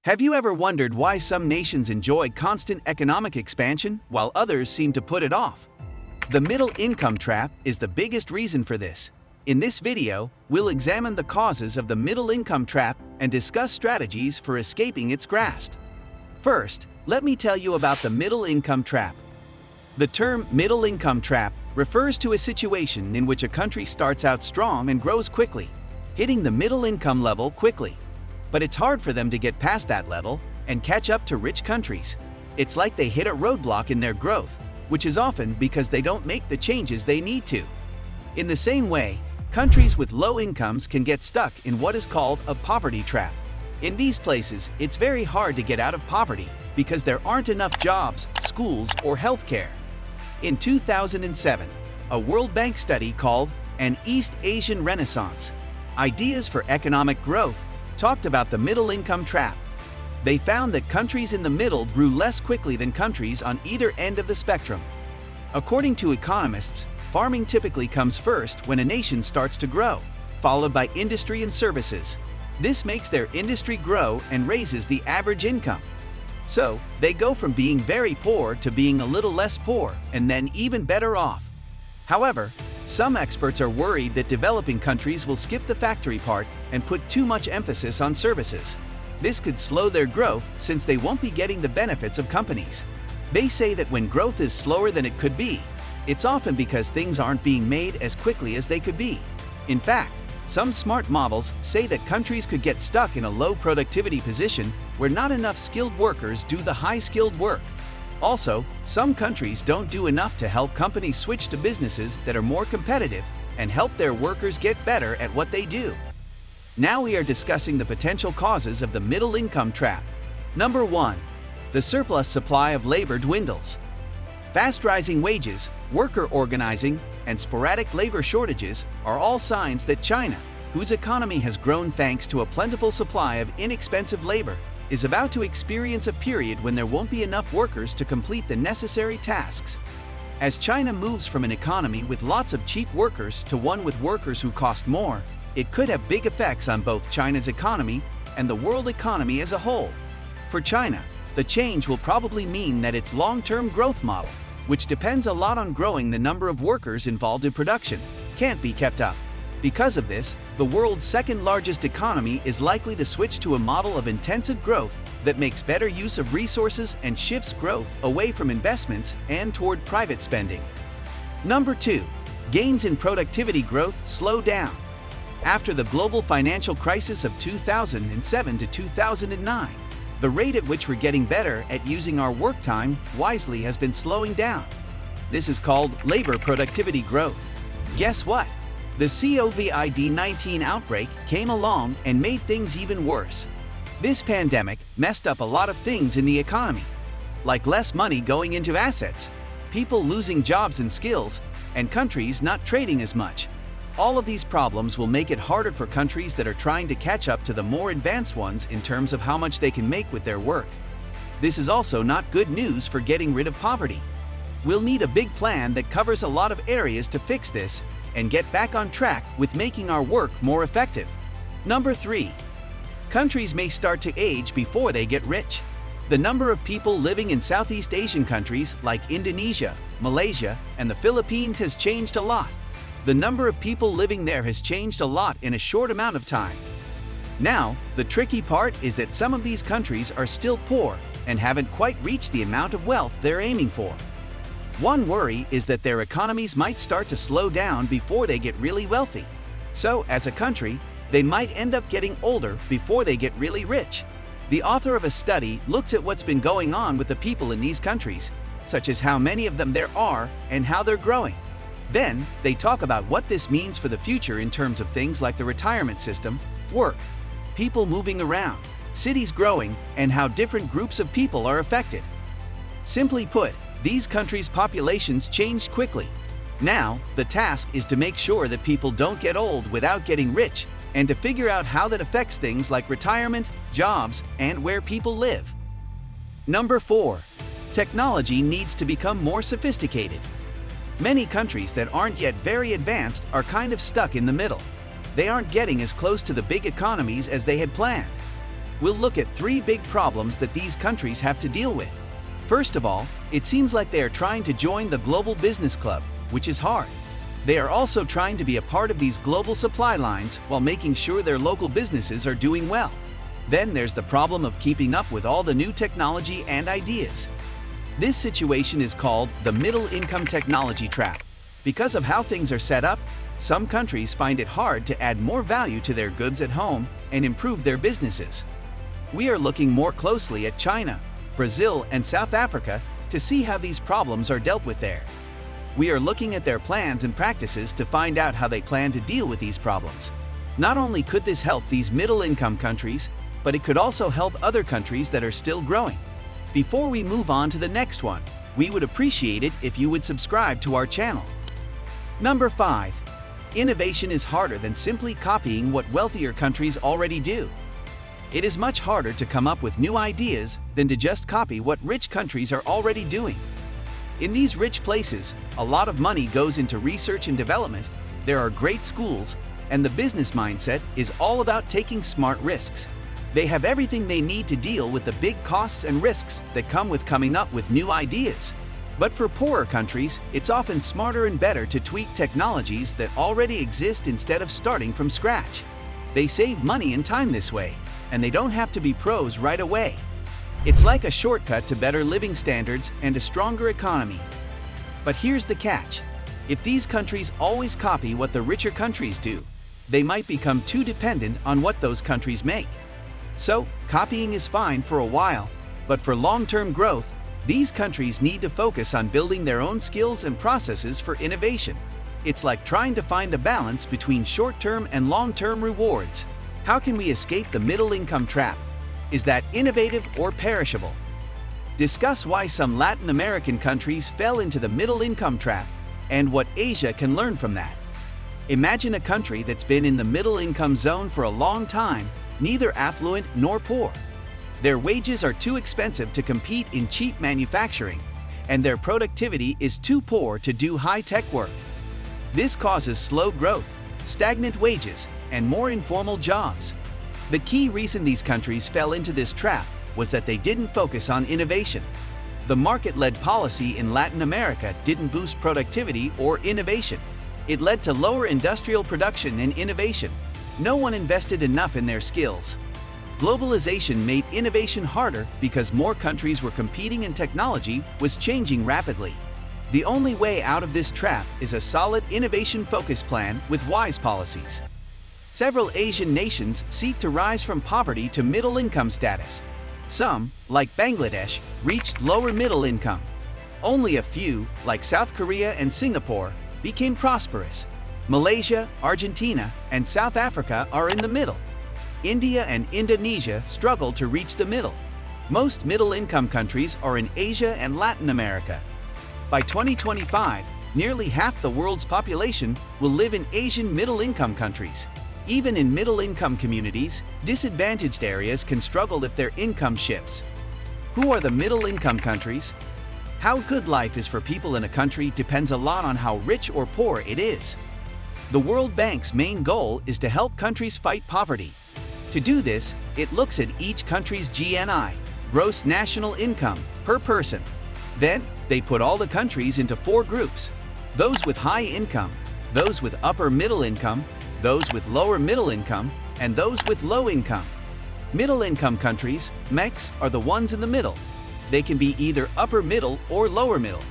Have you ever wondered why some nations enjoy constant economic expansion while others seem to put it off? The middle income trap is the biggest reason for this. In this video, we'll examine the causes of the middle income trap and discuss strategies for escaping its grasp. First, let me tell you about the middle income trap. The term middle income trap refers to a situation in which a country starts out strong and grows quickly, hitting the middle income level quickly. But it's hard for them to get past that level and catch up to rich countries. It's like they hit a roadblock in their growth, which is often because they don't make the changes they need to. In the same way, countries with low incomes can get stuck in what is called a poverty trap. In these places, it's very hard to get out of poverty because there aren't enough jobs, schools, or healthcare. In 2007, a World Bank study called An East Asian Renaissance: Ideas for Economic Growth talked about the middle income trap. They found that countries in the middle grew less quickly than countries on either end of the spectrum. According to economists, farming typically comes first when a nation starts to grow, followed by industry and services. This makes their industry grow and raises the average income. So, they go from being very poor to being a little less poor and then even better off. However, some experts are worried that developing countries will skip the factory part and put too much emphasis on services. This could slow their growth since they won't be getting the benefits of companies. They say that when growth is slower than it could be, it's often because things aren't being made as quickly as they could be. In fact, some smart models say that countries could get stuck in a low productivity position where not enough skilled workers do the high-skilled work. Also, some countries don't do enough to help companies switch to businesses that are more competitive and help their workers get better at what they do. Now we are discussing the potential causes of the middle income trap. Number 1. The surplus supply of labor dwindles. Fast rising wages, worker organizing, and sporadic labor shortages are all signs that China, whose economy has grown thanks to a plentiful supply of inexpensive labor, is about to experience a period when there won't be enough workers to complete the necessary tasks. As China moves from an economy with lots of cheap workers to one with workers who cost more, it could have big effects on both China's economy and the world economy as a whole. For China, the change will probably mean that its long-term growth model, which depends a lot on growing the number of workers involved in production, can't be kept up. Because of this, the world's second-largest economy is likely to switch to a model of intensive growth that makes better use of resources and shifts growth away from investments and toward private spending. Number 2. Gains in productivity growth slow down. After the global financial crisis of 2007 to 2009, the rate at which we're getting better at using our work time wisely has been slowing down. This is called labor productivity growth. Guess what? The COVID-19 outbreak came along and made things even worse. This pandemic messed up a lot of things in the economy, like less money going into assets, people losing jobs and skills, and countries not trading as much. All of these problems will make it harder for countries that are trying to catch up to the more advanced ones in terms of how much they can make with their work. This is also not good news for getting rid of poverty. We'll need a big plan that covers a lot of areas to fix this and get back on track with making our work more effective. Number 3. Countries may start to age before they get rich. The number of people living in Southeast Asian countries like Indonesia, Malaysia, and the Philippines has changed a lot. The number of people living there has changed a lot in a short amount of time. Now, the tricky part is that some of these countries are still poor and haven't quite reached the amount of wealth they're aiming for. One worry is that their economies might start to slow down before they get really wealthy. So, as a country, they might end up getting older before they get really rich. The author of a study looks at what's been going on with the people in these countries, such as how many of them there are and how they're growing. Then, they talk about what this means for the future in terms of things like the retirement system, work, people moving around, cities growing, and how different groups of people are affected. Simply put, these countries' populations changed quickly. Now, the task is to make sure that people don't get old without getting rich, and to figure out how that affects things like retirement, jobs, and where people live. Number 4. Technology needs to become more sophisticated. Many countries that aren't yet very advanced are kind of stuck in the middle. They aren't getting as close to the big economies as they had planned. we'll look at 3 big problems that these countries have to deal with. First of all, it seems like they are trying to join the global business club, which is hard. They are also trying to be a part of these global supply lines while making sure their local businesses are doing well. Then there's the problem of keeping up with all the new technology and ideas. This situation is called the middle income technology trap. Because of how things are set up, some countries find it hard to add more value to their goods at home and improve their businesses. We are looking more closely at China, Brazil, and South Africa to see how these problems are dealt with there. We are looking at their plans and practices to find out how they plan to deal with these problems. Not only could this help these middle-income countries, but it could also help other countries that are still growing. Before we move on to the next one, we would appreciate it if you would subscribe to our channel. Number 5. Innovation is harder than simply copying what wealthier countries already do. It is much harder to come up with new ideas than to just copy what rich countries are already doing. In these rich places, a lot of money goes into research and development, there are great schools, and the business mindset is all about taking smart risks. They have everything they need to deal with the big costs and risks that come with coming up with new ideas. But for poorer countries, it's often smarter and better to tweak technologies that already exist instead of starting from scratch. They save money and time this way, and they don't have to be pros right away. It's like a shortcut to better living standards and a stronger economy. But here's the catch. If these countries always copy what the richer countries do, they might become too dependent on what those countries make. So, copying is fine for a while, but for long-term growth, these countries need to focus on building their own skills and processes for innovation. It's like trying to find a balance between short-term and long-term rewards. How can we escape the middle-income trap? Is that innovative or perishable? Discuss why some Latin American countries fell into the middle-income trap and what Asia can learn from that. Imagine a country that's been in the middle-income zone for a long time, neither affluent nor poor. Their wages are too expensive to compete in cheap manufacturing, and their productivity is too poor to do high-tech work. This causes slow growth, stagnant wages, and more informal jobs. The key reason these countries fell into this trap was that they didn't focus on innovation. The market-led policy in Latin America didn't boost productivity or innovation. It led to lower industrial production and innovation. No one invested enough in their skills. Globalization made innovation harder because more countries were competing and technology was changing rapidly. The only way out of this trap is a solid innovation-focused plan with wise policies. Several Asian nations seek to rise from poverty to middle-income status. Some, like Bangladesh, reached lower middle income. Only a few, like South Korea and Singapore, became prosperous. Malaysia, Argentina, and South Africa are in the middle. India and Indonesia struggle to reach the middle. Most middle-income countries are in Asia and Latin America. By 2025, nearly half the world's population will live in Asian middle-income countries. Even in middle-income communities, disadvantaged areas can struggle if their income shifts. Who are the middle-income countries? How good life is for people in a country depends a lot on how rich or poor it is. The World Bank's main goal is to help countries fight poverty. To do this, it looks at each country's GNI, gross national income, per person. Then, they put all the countries into 4 groups: those with high income, those with upper middle income, those with lower middle income, and those with low income. Middle-income countries, MECs, are the ones in the middle. They can be either upper middle or lower middle.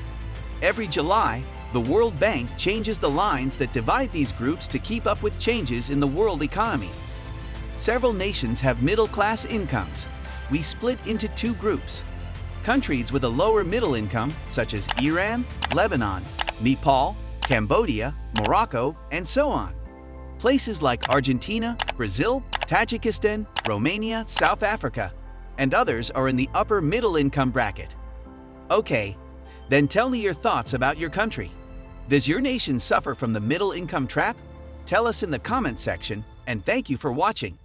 Every July, the World Bank changes the lines that divide these groups to keep up with changes in the world economy. Several nations have middle-class incomes. We split into 2 groups. Countries with a lower middle income, such as Iran, Lebanon, Nepal, Cambodia, Morocco, and so on. Places like Argentina, Brazil, Tajikistan, Romania, South Africa, and others are in the upper middle income bracket. Okay, then tell me your thoughts about your country. Does your nation suffer from the middle income trap? Tell us in the comments section, and thank you for watching.